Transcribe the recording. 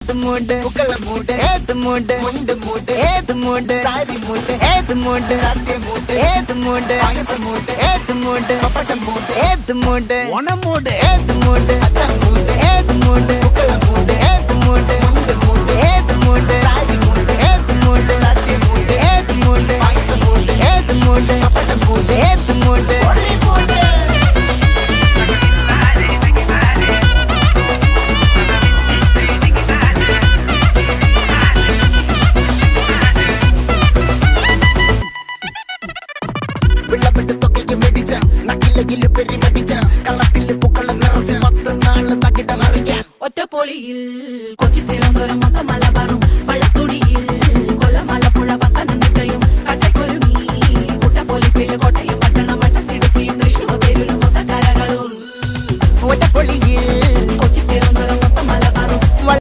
ഏത് മൂട് പുക്കള മൂട് ഏത് മൂട് മുണ്ട് മൂട് ഏത് മൂട് സാരി മൂട് ഏത് മൂട് സത്യ മൂട് ഏത് മൂട് പായസ മൂട് ഏത് മൂട് പപ്പടം മൂട് ഏത് മൂട് ഓണം മൂട് ഏത് മൂട് അത്തം മൂട് ഏത് മൂട് പുക്കള മൂട് ഏത് മൂട് മുണ്ട് മൂട് ഏത് മൂട് സാരി മൂട് ഏത് മൂട് സത്യ മൂട് ഏത് മൂട് പായസ മൂട് ഏത് മൂട് പപ്പടം മൂട് ഏത് മൂട് ഒറ്റപ്പൊളിയിൽ കൊച്ചി തിരുവനന്തപുരം മൊത്തം മലബാറും